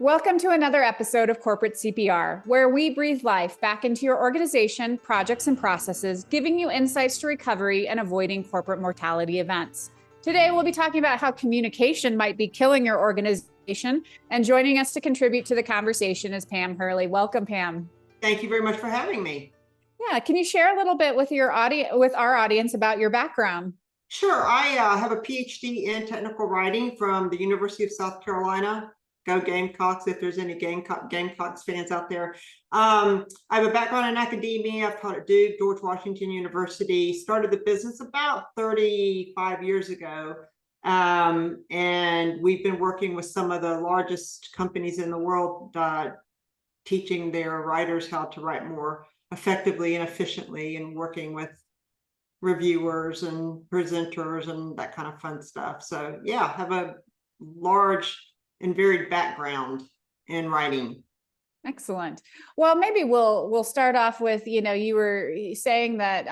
Welcome to another episode of Corporate CPR, where we breathe life back into your organization, projects, and processes, giving you insights to recovery and avoiding corporate mortality events. Today, we'll be talking about how communication might be killing your organization, and joining us to contribute to the conversation is Pam Hurley. Welcome, Pam. Thank you very much for having me. Yeah, can you share a little bit with our audience about your background? Sure. I have a PhD in technical writing from the University of South Carolina. Go Gamecocks, if there's any Gamecocks fans out there. I have a background in academia. I've taught at Duke, George Washington University, started the business about 35 years ago. And we've been working with some of the largest companies in the world, teaching their writers how to write more effectively and efficiently, and working with reviewers and presenters and that kind of fun stuff. So yeah, I have a large and varied background in writing. Excellent. Well, maybe we'll start off with, you were saying that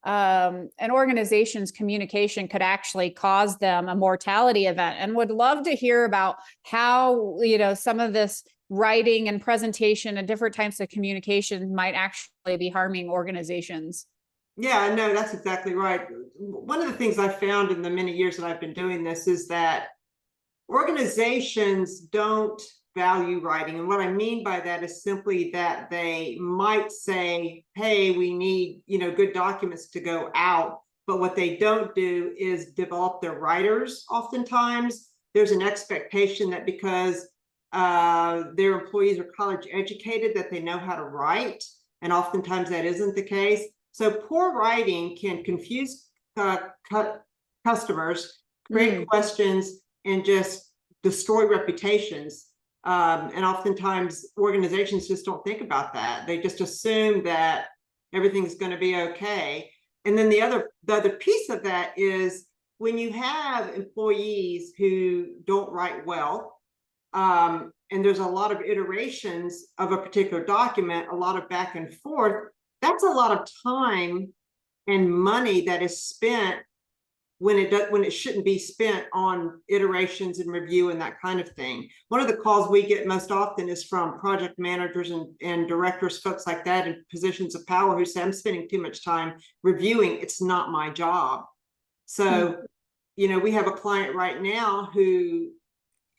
an organization's communication could actually cause them a mortality event, and would love to hear about how, some of this writing and presentation and different types of communication might actually be harming organizations. Yeah, no, that's exactly right. One of the things I've found in the many years that I've been doing this is that organizations don't value writing. And what I mean by that is simply that they might say, hey, we need, good documents to go out. But what they don't do is develop their writers. Oftentimes, there's an expectation that because their employees are college educated, that they know how to write. And oftentimes that isn't the case. So poor writing can confuse customers, create questions, and just destroy reputations. And oftentimes organizations just don't think about that. They just assume that everything's going to be okay. And then the other piece of that is when you have employees who don't write well, and there's a lot of iterations of a particular document, a lot of back and forth, that's a lot of time and money that is spent when it shouldn't be spent on iterations and review and that kind of thing. One of the calls we get most often is from project managers and directors, folks like that in positions of power, who say, I'm spending too much time reviewing. It's not my job. So, we have a client right now who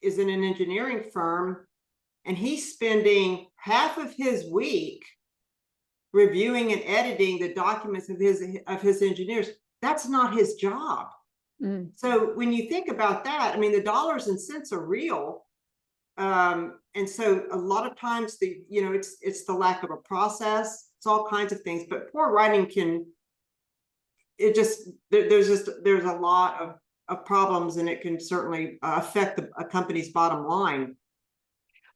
is in an engineering firm, and he's spending half of his week reviewing and editing the documents of his engineers. That's not his job. So when you think about that, I mean, the dollars and cents are real. And so a lot of times it's the lack of a process. It's all kinds of things, but poor writing there's a lot of problems, and it can certainly affect a company's bottom line.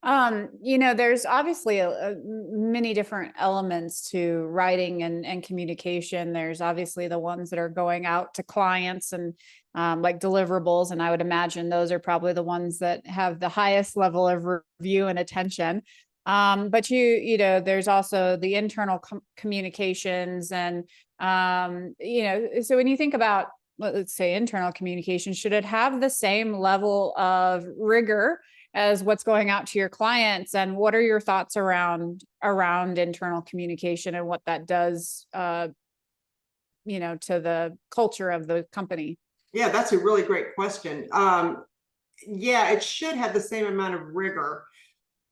There's obviously many different elements to writing and communication. There's obviously the ones that are going out to clients and like deliverables. And I would imagine those are probably the ones that have the highest level of review and attention. But there's also the internal communications and, so when you think about, let's say, internal communication, should it have the same level of rigor as what's going out to your clients? And what are your thoughts around internal communication and what that does, to the culture of the company? Yeah, that's a really great question. Yeah, it should have the same amount of rigor.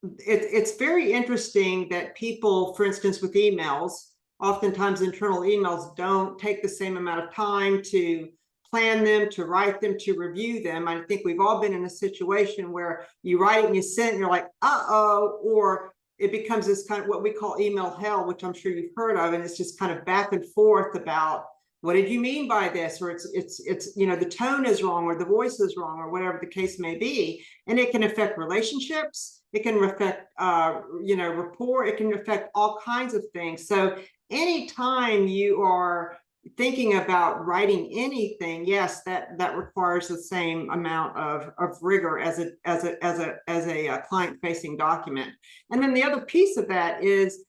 It's very interesting that people, for instance, with emails, oftentimes internal emails don't take the same amount of time to plan them, to write them, to review them. I think we've all been in a situation where you write it and you send it and you're like, uh-oh, or it becomes this kind of what we call email hell, which I'm sure you've heard of. And it's just kind of back and forth about, what did you mean by this? Or it's the tone is wrong, or the voice is wrong, or whatever the case may be. And it can affect relationships. It can affect, rapport. It can affect all kinds of things. So anytime you are thinking about writing anything, yes, that requires the same amount of rigor as a client-facing document. And then the other piece of that is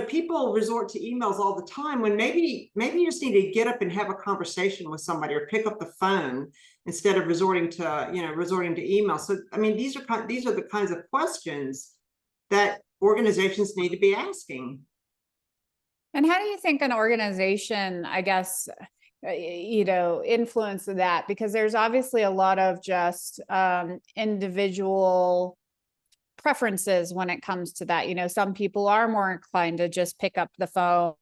people resort to emails all the time when maybe you just need to get up and have a conversation with somebody or pick up the phone instead of resorting to email. So, I mean, these are the kinds of questions that organizations need to be asking. And how do you think an organization, I guess, influence that? Because there's obviously a lot of just individual preferences when it comes to that. Some people are more inclined to just pick up the phone.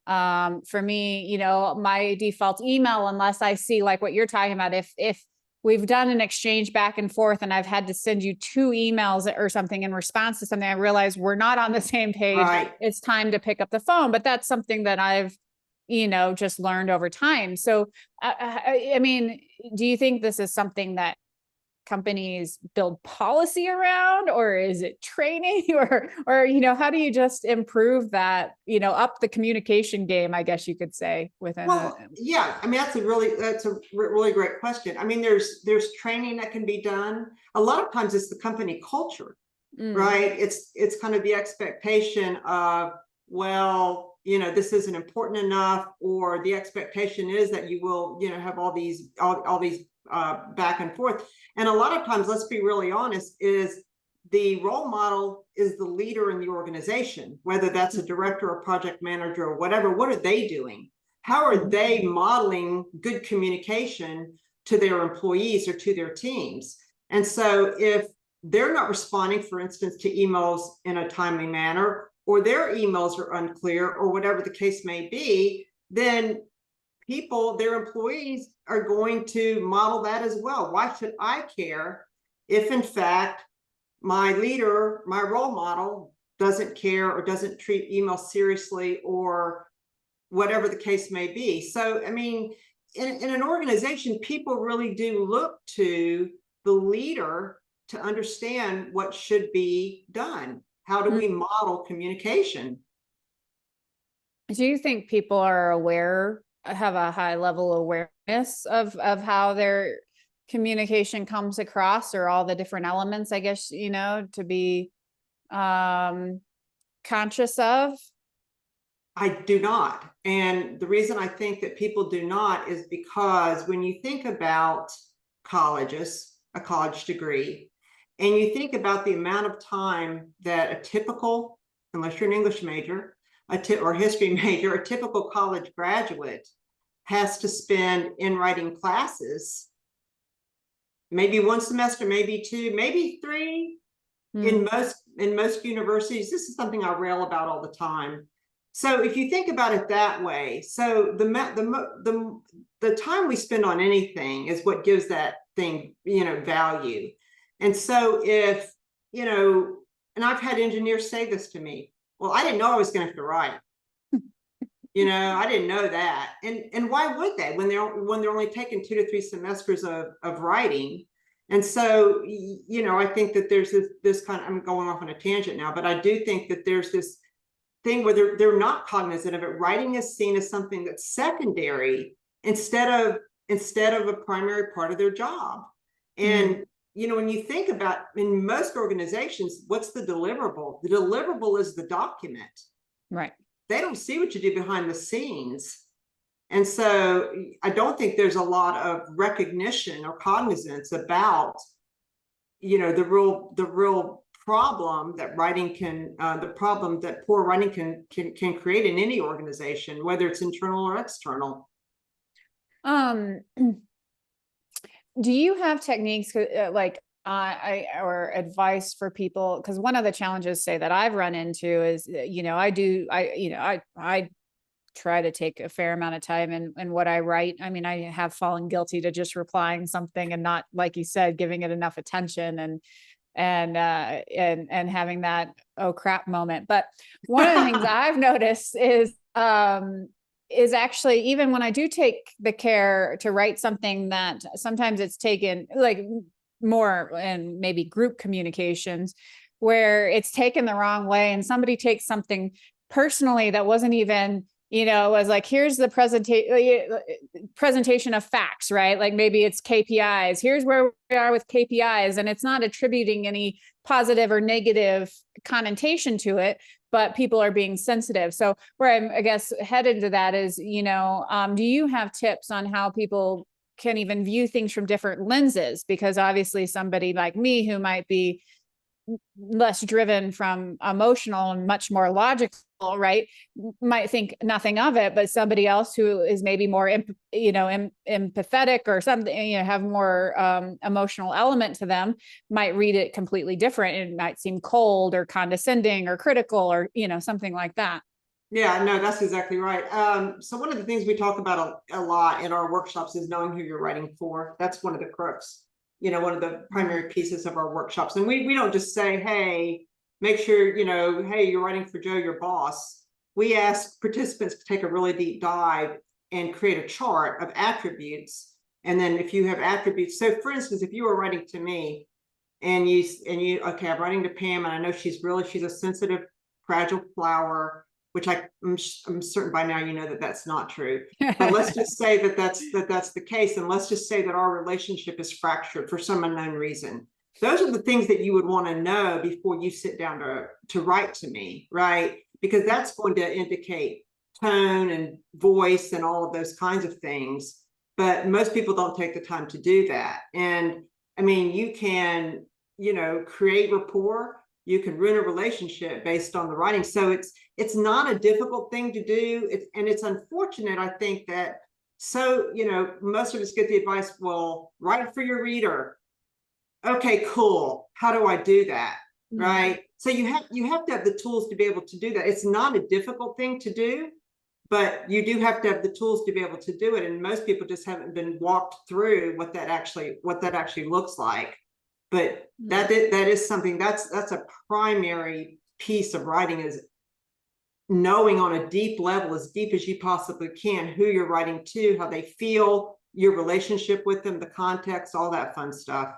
For me, my default email, unless I see like what you're talking about, if we've done an exchange back and forth and I've had to send you 2 emails or something in response to something, I realize we're not on the same page. Right. It's time to pick up the phone. But that's something that I've, just learned over time. So, I mean, do you think this is something that companies build policy around, or is it training, or how do you just improve that, up the communication game, I guess you could say, within yeah, I mean, that's a really great question. I mean, there's training that can be done. A lot of times it's the company culture, right? It's kind of the expectation of, well, this isn't important enough, or the expectation is that you will, have all these back and forth. And a lot of times, let's be really honest, is the role model is the leader in the organization, whether that's a director or project manager or whatever. What are they doing? How are they modeling good communication to their employees or to their teams? And so if they're not responding, for instance, to emails in a timely manner, or their emails are unclear, or whatever the case may be, then their employees are going to model that as well. Why should I care if, in fact, my leader, my role model, doesn't care or doesn't treat email seriously, or whatever the case may be? So, I mean, in an organization, people really do look to the leader to understand what should be done. How do we model communication? Do you think people are aware, have a high level awareness of how their communication comes across, or all the different elements, I guess, to be conscious of? I do not. And the reason I think that people do not is because when you think about colleges, a college degree, and you think about the amount of time that a typical, unless you're an English major, or history major, a typical college graduate has to spend in writing classes, maybe 1 semester, maybe 2, maybe 3, in most universities. This is something I rail about all the time. So if you think about it that way, so the time we spend on anything is what gives that thing, value. And so if, and I've had engineers say this to me, well, I didn't know I was going to have to write. I didn't know that. And why would they, when they're only taking 2 to 3 semesters of writing? And so, I think that there's this kind of, I'm going off on a tangent now, but I do think that there's this thing where they're not cognizant of it. Writing is seen as something that's secondary instead of a primary part of their job. And when you think about, in most organizations, what's the deliverable? The deliverable is the document. Right. They don't see what you do behind the scenes. And so I don't think there's a lot of recognition or cognizance about, the real problem that poor writing can create in any organization, whether it's internal or external. Do you have techniques or advice for people? Because one of the challenges, say, that I've run into is, I try to take a fair amount of time in what I write. I mean, I have fallen guilty to just replying something and not, like you said, giving it enough attention and having that oh crap moment. But one of the things I've noticed is actually, even when I do take the care to write something that sometimes it's taken, like more in maybe group communications, where it's taken the wrong way and somebody takes something personally that wasn't even, was like, here's the presentation of facts, right? Like maybe it's KPIs. Here's where we are with KPIs. And it's not attributing any positive or negative connotation to it, but people are being sensitive. So where I'm, I guess, headed to that is, do you have tips on how people can even view things from different lenses? Because obviously somebody like me who might be less driven from emotional and much more logical, right, might think nothing of it, but somebody else who is maybe more empathetic or something, have more emotional element to them, might read it completely different. It might seem cold or condescending or critical or something like that. Yeah, no, that's exactly right. So one of the things we talk about a lot in our workshops is knowing who you're writing for. That's one of the crux, one of the primary pieces of our workshops. And we don't just say, hey, make sure, hey, you're writing for Joe, your boss. We ask participants to take a really deep dive and create a chart of attributes. And then if you have attributes, so for instance, if you were writing to me and you, okay, I'm writing to Pam and I know she's a sensitive, fragile flower, which I'm certain by now you know that that's not true. But let's just say that that's the case, and let's just say that our relationship is fractured for some unknown reason. Those are the things that you would want to know before you sit down to write to me, right? Because that's going to indicate tone and voice and all of those kinds of things. But most people don't take the time to do that. And I mean, you can, create rapport. You can ruin a relationship based on the writing. So it's not a difficult thing to do. And it's unfortunate, I think, that most of us get the advice, well, write for your reader. Okay, cool. How do I do that? Mm-hmm. Right. So you have to have the tools to be able to do that. It's not a difficult thing to do, but you do have to have the tools to be able to do it. And most people just haven't been walked through what that actually looks like. But that is something that's a primary piece of writing, is knowing on a deep level, as deep as you possibly can, who you're writing to, how they feel, your relationship with them, the context, all that fun stuff.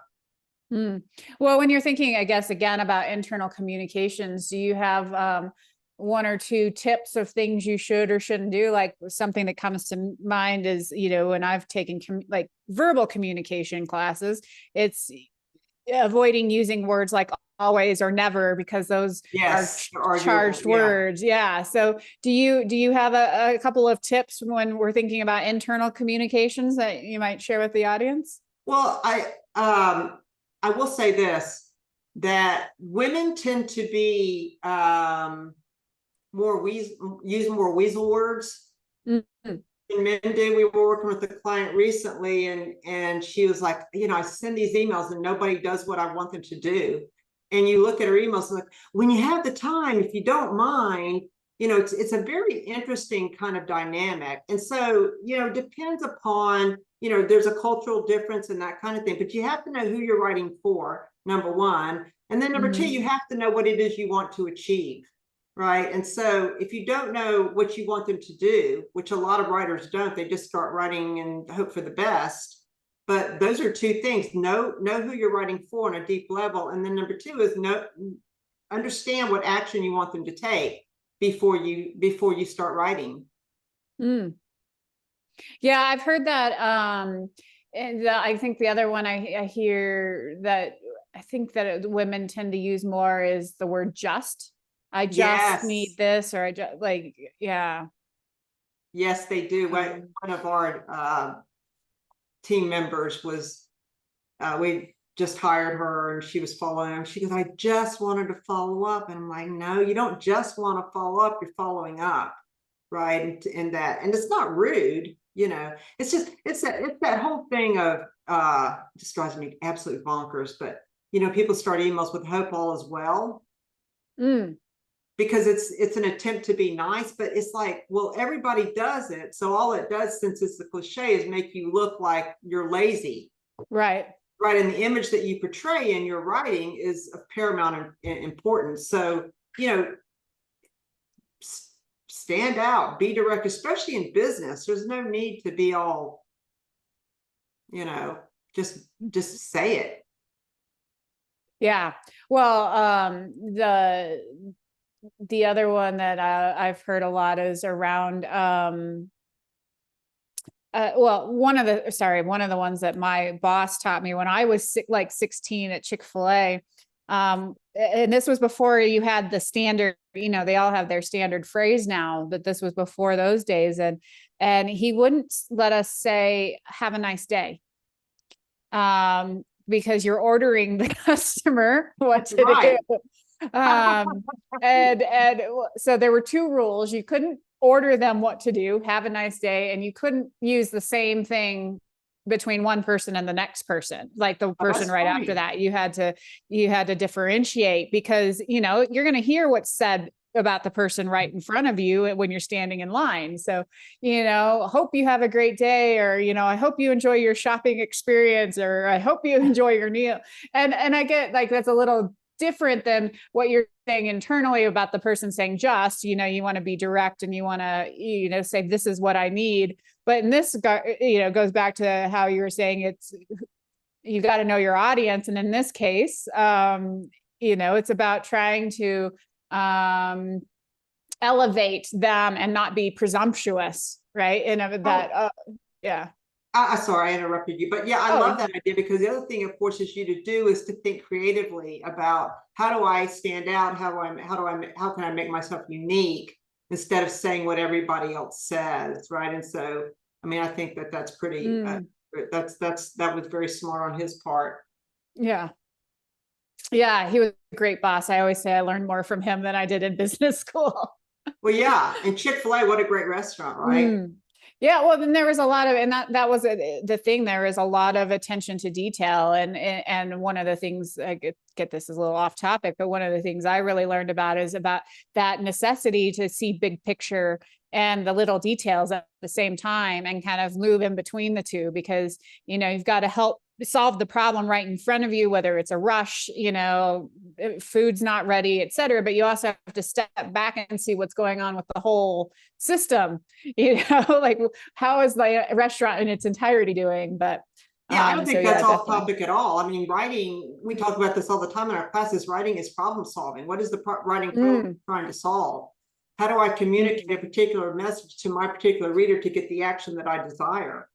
Well, when you're thinking, I guess, again, about internal communications, do you have one or two tips of things you should or shouldn't do? Like something that comes to mind is, when I've taken like verbal communication classes, it's avoiding using words like always or never, because those are charged words. Yeah. So do you have a couple of tips when we're thinking about internal communications that you might share with the audience? Well, I will say this, that women tend to be use more weasel words. Mm-hmm. Men do. We were working with a client recently, and she was like, I send these emails and nobody does what I want them to do. And you look at her emails and like, when you have the time, if you don't mind, it's a very interesting kind of dynamic. And so, depends upon, there's a cultural difference and that kind of thing, but you have to know who you're writing for, number one. And then number two, you have to know what it is you want to achieve. Right. And so if you don't know what you want them to do, which a lot of writers don't, they just start writing and hope for the best. But those are two things. Know who you're writing for on a deep level. And then number two is understand what action you want them to take before you start writing. Yeah, I've heard that. And I think the other one I hear that I think that women tend to use more is the word just. I just need this, or I just yeah. Yes, they do. One of our team members was, we just hired her and she was following up. She goes, I just wanted to follow up. And I'm like, no, you don't just want to follow up. You're following up. Right. And it's not rude, it's just, it's that whole thing of, just drives me absolutely bonkers. But, people start emails with hope all is well. Because it's an attempt to be nice, but it's like, well, everybody does it. So all it does, since it's a cliche, is make you look like you're lazy. Right. Right. And the image that you portray in your writing is of paramount importance. So, stand out, be direct, especially in business. There's no need to be all, just say it. Yeah. Well, the other one that I've heard a lot is around, one of the ones that my boss taught me when I was 16 at Chick-fil-A, And this was before you had the standard, you know, they all have their standard phrase now, but this was before those days. And he wouldn't let us say, have a nice day. Because you're ordering the customer what to Right. do. And so there were two rules. You couldn't order them what to do, have a nice day, and you couldn't use the same thing between one person and the next person, like the person right after that. You had to differentiate, because, you know, you're going to hear what's said about the person right in front of you when you're standing in line. So, you know, hope you have a great day, or, you know, I hope you enjoy your shopping experience, or I hope you enjoy your meal. And I get like, that's a little different than what you're saying internally about the person saying just, you know, you want to be direct and you want to, you know, say, this is what I need. But in this, you know, goes back to how you were saying it's, you got to know your audience. And in this case, you know, it's about trying to elevate them and not be presumptuous, right? And that, yeah. Sorry, I interrupted you, but yeah, I love that idea, because the other thing it forces you to do is to think creatively about, how do I stand out? How can I make myself unique, instead of saying what everybody else says, right? And so, I mean, I think that that's pretty, that was very smart on his part. Yeah. Yeah, he was a great boss. I always say I learned more from him than I did in business school. Well, yeah, and Chick-fil-A, what a great restaurant, right? Yeah, well, then there was a lot of, and that was the thing. There is a lot of attention to detail, and one of the things, I get this is a little off topic, but one of the things I really learned about is about that necessity to see big picture and the little details at the same time, and kind of move in between the two, because, you know, you've got to help solve the problem right in front of you, whether it's a rush, you know, food's not ready, et cetera. But you also have to step back and see what's going on with the whole system, you know, like how is the restaurant in its entirety doing? But yeah, I don't think so, that's yeah, off topic at all. I mean, writing, we talk about this all the time in our classes. Writing is problem solving. What is the writing problem trying to solve? How do I communicate a particular message to my particular reader to get the action that I desire?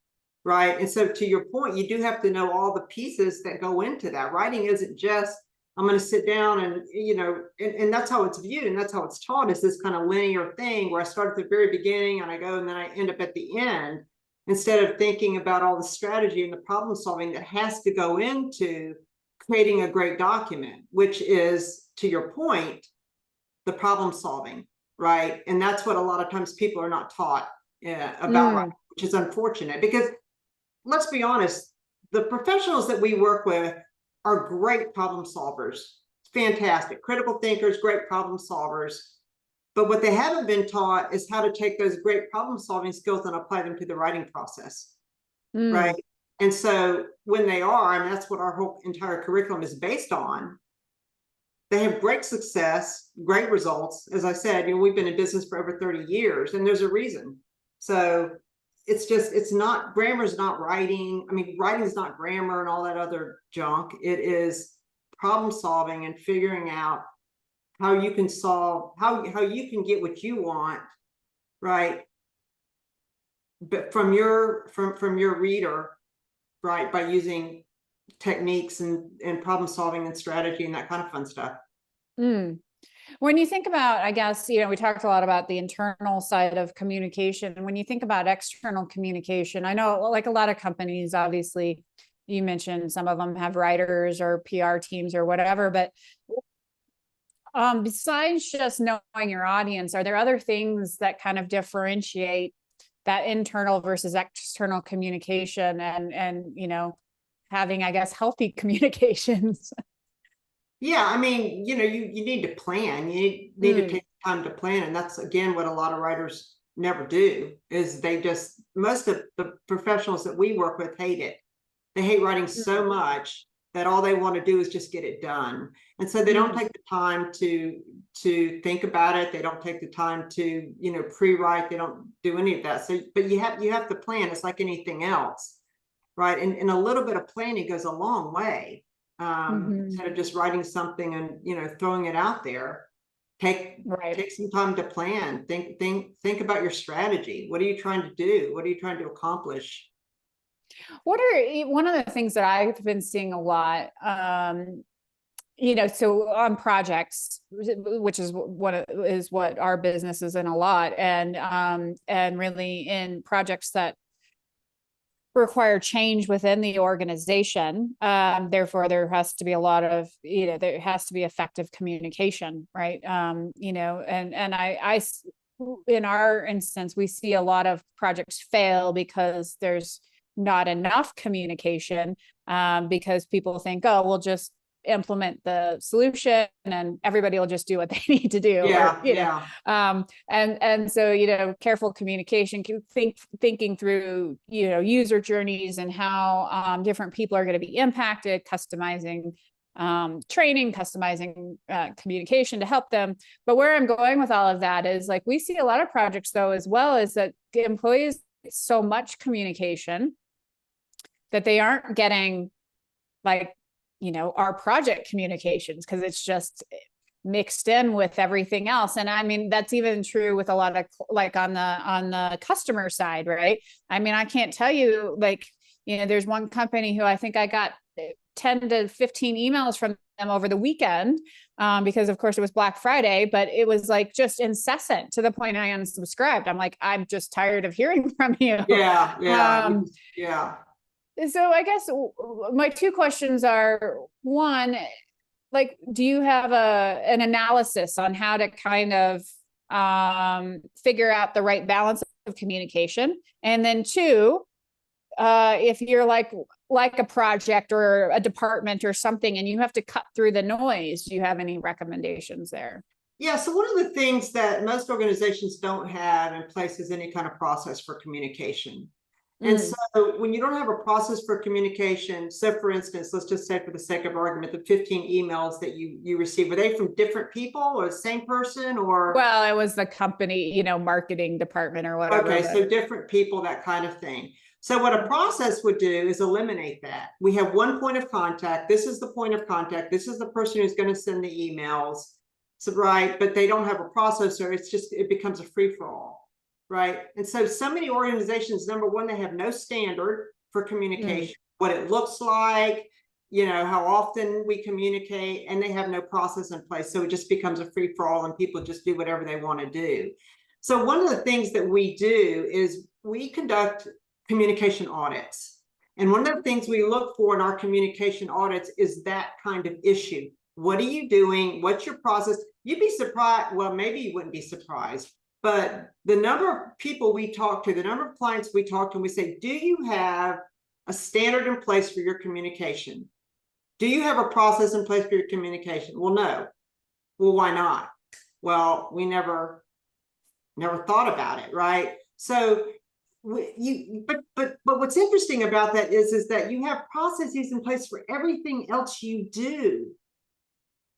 Right. And so, to your point, you do have to know all the pieces that go into that. Writing isn't just, I'm going to sit down and, you know, and that's how it's viewed, and that's how it's taught, is this kind of linear thing where I start at the very beginning and I go and then I end up at the end, instead of thinking about all the strategy and the problem solving that has to go into creating a great document, which is, to your point, the problem solving. Right. And that's what a lot of times people are not taught about writing, which is unfortunate, because let's be honest, the professionals that we work with are great problem solvers, fantastic, critical thinkers, great problem solvers. But what they haven't been taught is how to take those great problem solving skills and apply them to the writing process. Right. And so when they are, and that's what our whole entire curriculum is based on, they have great success, great results. As I said, you know, we've been in business for over 30 years, and there's a reason. So it's just, it's not, grammar's not writing. I mean, writing is not grammar and all that other junk. It is problem solving and figuring out how you can solve, how you can get what you want, right? But from your reader, right, by using techniques and problem solving and strategy and that kind of fun stuff. When you think about, I guess, you know, we talked a lot about the internal side of communication. When you think about external communication, I know, like a lot of companies, obviously, you mentioned some of them have writers or PR teams or whatever, but besides just knowing your audience, are there other things that kind of differentiate that internal versus external communication, and, you know, having, I guess, healthy communications? Yeah, I mean, you know, you need to plan. You need to take time to plan, and that's again what a lot of writers never do. Is they just, most of the professionals that we work with hate it. They hate writing so much that all they want to do is just get it done, and so they don't take the time to think about it. They don't take the time to, you know, pre-write. They don't do any of that. So, but you have to plan. It's like anything else, right? And a little bit of planning goes a long way. Instead of just writing something and, you know, throwing it out there, take some time to plan. Think about your strategy. What are you trying to do? What are you trying to accomplish? One of the things that I've been seeing a lot so on projects, which is what our business is in a lot, and really in projects that require change within the organization. Therefore, there has to be a lot of, there has to be effective communication, right? And in our instance, we see a lot of projects fail because there's not enough communication, because people think, oh, we'll just implement the solution and everybody will just do what they need to do. And so, careful communication, thinking through, user journeys and how different people are going to be impacted, customizing training, customizing communication to help them. But where I'm going with all of that is, like, we see a lot of projects though, as well, is that the employees get so much communication that they aren't getting, like, our project communications, because it's just mixed in with everything else. And I mean, that's even true with a lot of, like, on the customer side, right? I mean, I can't tell you, like, there's one company who I think I got 10 to 15 emails from them over the weekend, because of course it was Black Friday, but it was like just incessant, to the point I unsubscribed. I'm like, I'm just tired of hearing from you. Yeah. So I guess my two questions are, one, like, do you have an analysis on how to kind of figure out the right balance of communication? And then two, if you're like a project or a department or something, and you have to cut through the noise, do you have any recommendations there? Yeah, so one of the things that most organizations don't have in place is any kind of process for communication. And so when you don't have a process for communication, so for instance, let's just say, for the sake of argument, the 15 emails that you received, were they from different people or the same person, or? Well, it was the company, marketing department or whatever. Okay, so different people, that kind of thing. So what a process would do is eliminate that. We have one point of contact. This is the point of contact. This is the person who's going to send the emails. So, right, but they don't have a processor. It becomes a free-for-all. Right. And so many organizations, number one, they have no standard for communication, what it looks like, how often we communicate, and they have no process in place. So it just becomes a free for all, and people just do whatever they want to do. So one of the things that we do is we conduct communication audits. And one of the things we look for in our communication audits is that kind of issue. What are you doing? What's your process? You'd be surprised. Well, maybe you wouldn't be surprised. But the number of people we talk to, the number of clients we talk to, and we say, do you have a standard in place for your communication? Do you have a process in place for your communication? Well, no. Well, why not? Well, we never thought about it, right? So but what's interesting about that is that you have processes in place for everything else you do,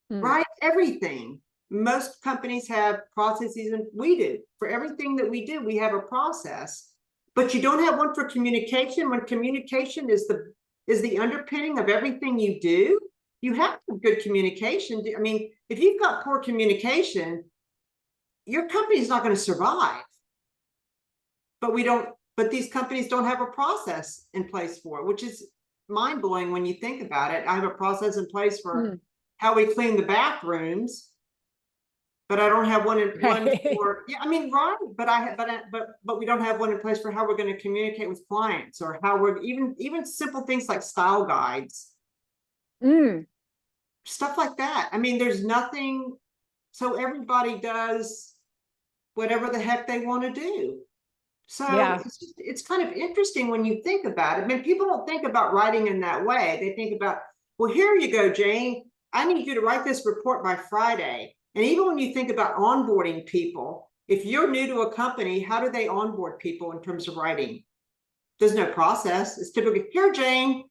right? Everything. Most companies have processes, and we do. For everything that we do, we have a process, but you don't have one for communication. When communication is the underpinning of everything you do, you have good communication. I mean, if you've got poor communication, your company's not going to survive. But these companies don't have a process in place for it, which is mind-blowing when you think about it. I have a process in place for how we clean the bathrooms, but I don't have one in one for, yeah, I mean, right. But we don't have one in place for how we're going to communicate with clients, or how we're even simple things like style guides, stuff like that. I mean, there's nothing. So everybody does whatever the heck they want to do. So it's kind of interesting when you think about it. I mean, people don't think about writing in that way. They think about, well, here you go, Jane. I need you to write this report by Friday. And even when you think about onboarding people, if you're new to a company, how do they onboard people in terms of writing? There's no process. It's typically, here, Jane,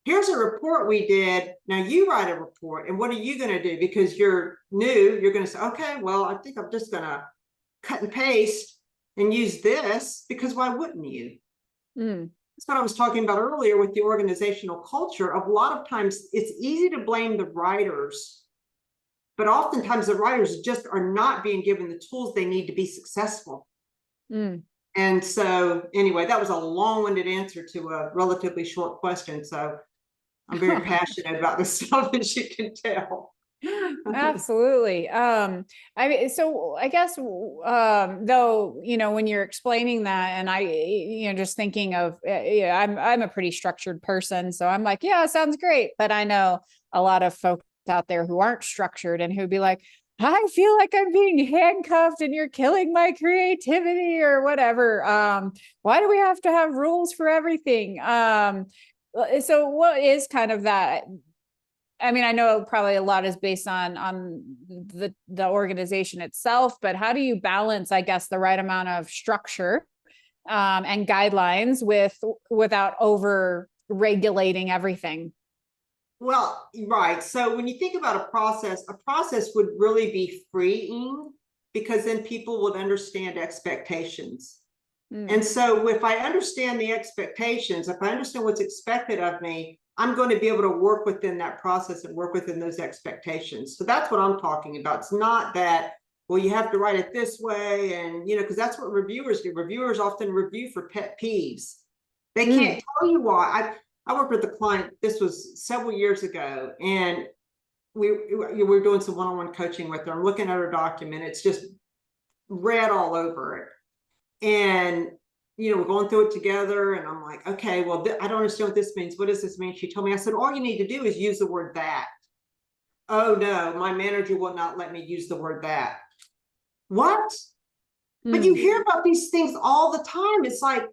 here's a report we did. Now you write a report. And what are you going to do? Because you're new, you're going to say, okay, well, I think I'm just going to cut and paste and use this, because why wouldn't you? That's what I was talking about earlier with the organizational culture. A lot of times it's easy to blame the writers, but oftentimes the writers just are not being given the tools they need to be successful. And so anyway, that was a long-winded answer to a relatively short question. So I'm very passionate about this stuff, as you can tell. Absolutely. I mean, so I guess, though, you know, when you're explaining that, and I, you know, just thinking of, yeah, I'm a pretty structured person, so I'm like, yeah, sounds great. But I know a lot of folks out there who aren't structured and who'd be like, I feel like I'm being handcuffed and you're killing my creativity or whatever. Why do we have to have rules for everything? So what is kind of that? I mean, I know probably a lot is based on the organization itself, but how do you balance, I guess, the right amount of structure and guidelines without over regulating everything? Well, right. So when you think about a process would really be freeing, because then people would understand expectations. And so if I understand the expectations, if I understand what's expected of me, I'm going to be able to work within that process and work within those expectations. So that's what I'm talking about. It's not that, well, you have to write it this way. And, you know, because that's what reviewers do. Reviewers often review for pet peeves. They can't tell you why. I worked with a client, this was several years ago, and we were doing some one-on-one coaching with her. I'm looking at her document. It's just red all over it. And, you know, we're going through it together, and I'm like, okay, well, I don't understand what this means. What does this mean? She told me, I said, all you need to do is use the word that. Oh no, my manager will not let me use the word that. What? But you hear about these things all the time. It's like,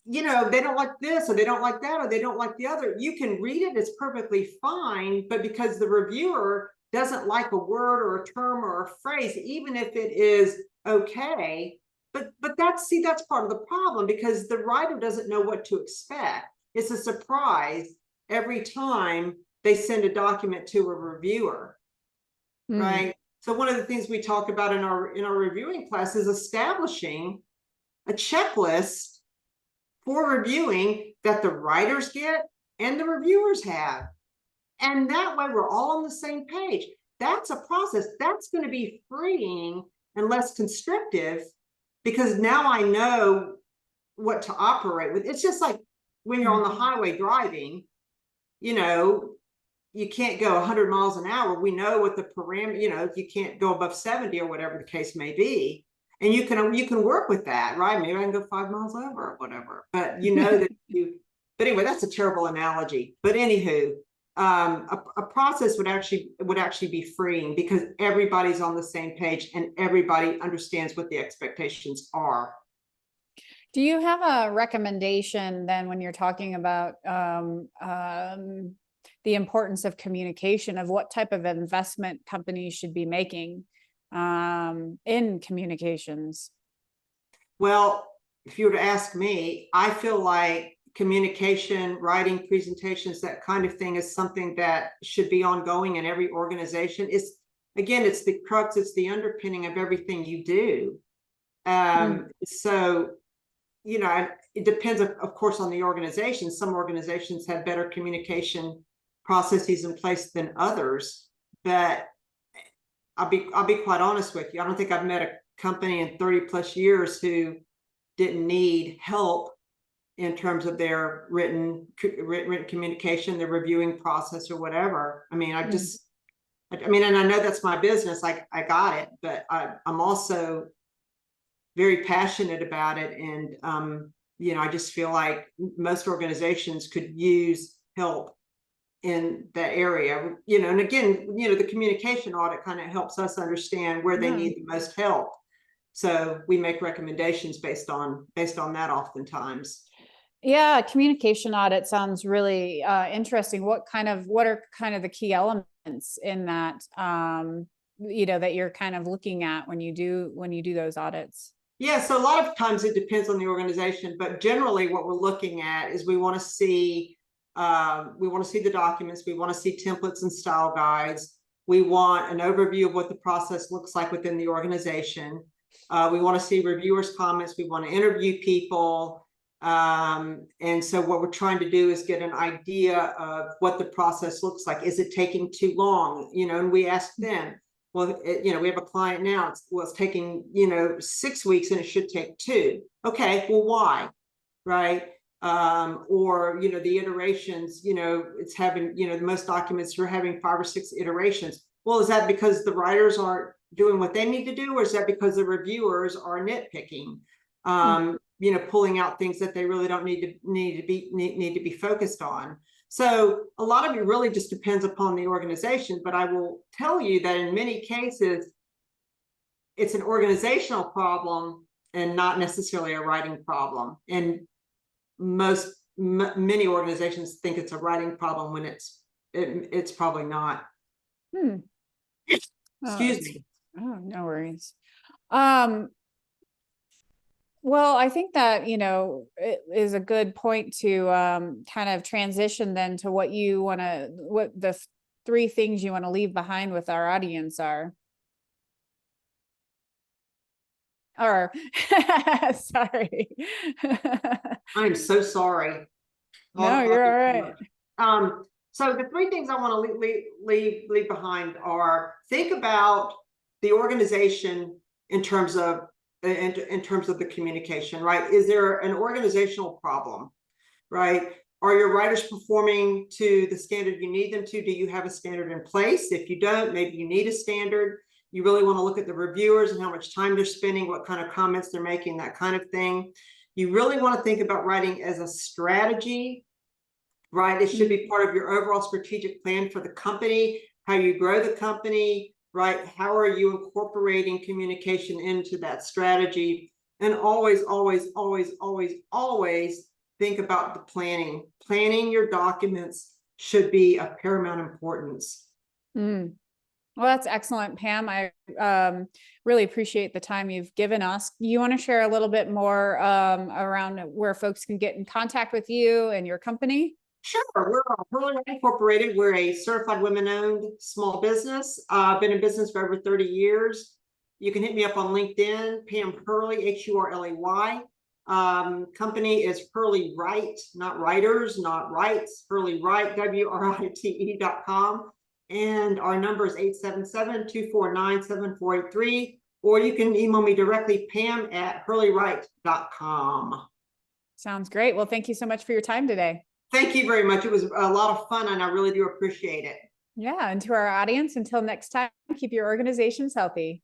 you know, they don't like this, or they don't like that, or they don't like the other. You can read it, it's perfectly fine, but because the reviewer doesn't like a word or a term or a phrase, even if it is okay, but that's part of the problem, because the writer doesn't know what to expect. It's a surprise every time they send a document to a reviewer, right? So one of the things we talk about in our reviewing class is establishing a checklist for reviewing that the writers get and the reviewers have. And that way we're all on the same page. That's a process that's going to be freeing and less constrictive, because now I know what to operate with. It's just like when you're on the highway driving, you know, you can't go 100 miles an hour. We know what the parameter, you know, you can't go above 70 or whatever the case may be. And you can work with that, right? Maybe I can go 5 miles over or whatever, but you know that but anyway, that's a terrible analogy. But anywho, a process would actually be freeing, because everybody's on the same page and everybody understands what the expectations are. Do you have a recommendation then, when you're talking about the importance of communication, of what type of investment companies should be making in communications? Well, if you were to ask me, I feel like communication, writing, presentations, that kind of thing is something that should be ongoing in every organization. It's the crux, it's the underpinning of everything you do. So, you know, it depends, of course, on the organization. Some organizations have better communication processes in place than others, but I'll be quite honest with you. I don't think I've met a company in 30 plus years who didn't need help in terms of their written communication, their reviewing process, or whatever. I mean, I mean, and I know that's my business. I got it, but I'm also very passionate about it. And, you know, I just feel like most organizations could use help in that area, you know. And again, you know, the communication audit kind of helps us understand where they need the most help. So we make recommendations based on that oftentimes. Yeah, communication audit sounds really interesting. What are kind of the key elements in that, you know, that you're kind of looking at when you do those audits? Yeah, so a lot of times it depends on the organization, but generally what we're looking at is we want to see the documents, we want to see templates and style guides, we want an overview of what the process looks like within the organization, we want to see reviewers' comments, we want to interview people, and so what we're trying to do is get an idea of what the process looks like. Is it taking too long? You know, and we ask them, well, you know, we have a client now, it's taking, you know, 6 weeks and it should take 2. Okay, well, why? Right? or, the iterations, it's having, most documents you're having 5 or 6 iterations. Well, is that because the writers aren't doing what they need to do, or is that because the reviewers are nitpicking, pulling out things that they really don't need to be focused on? So a lot of it really just depends upon the organization, but I will tell you that in many cases, it's an organizational problem and not necessarily a writing problem. And many organizations think it's a writing problem when it's probably not. Excuse me. Oh, no worries. Well, I think that, it is a good point to kind of transition then to what the 3 things you want to leave behind with our audience are. Or, sorry. I'm so sorry. No, you're all right. So the 3 things I want to leave behind are: think about the organization in terms of the communication, right? Is there an organizational problem, right? Are your writers performing to the standard you need them to? Do you have a standard in place? If you don't, maybe you need a standard. You really want to look at the reviewers and how much time they're spending, what kind of comments they're making, that kind of thing. You really want to think about writing as a strategy, right? It should be part of your overall strategic plan for the company, how you grow the company, right? How are you incorporating communication into that strategy? And always, always, always, always, always think about the planning. Planning your documents should be of paramount importance. Well, that's excellent, Pam. I really appreciate the time you've given us. You want to share a little bit more around where folks can get in contact with you and your company? Sure. We're Hurley Write Incorporated. We're a certified women-owned small business. I've been in business for over 30 years. You can hit me up on LinkedIn, Pam Hurley, Hurley. Company is Hurley Write, not writers, not writes. Hurley Write, WRITE.com. And our number is 877-249-7483. Or you can email me directly, pam@hurleywrite.com. Sounds great. Well, thank you so much for your time today. Thank you very much. It was a lot of fun, and I really do appreciate it. Yeah. And to our audience, until next time, keep your organizations healthy.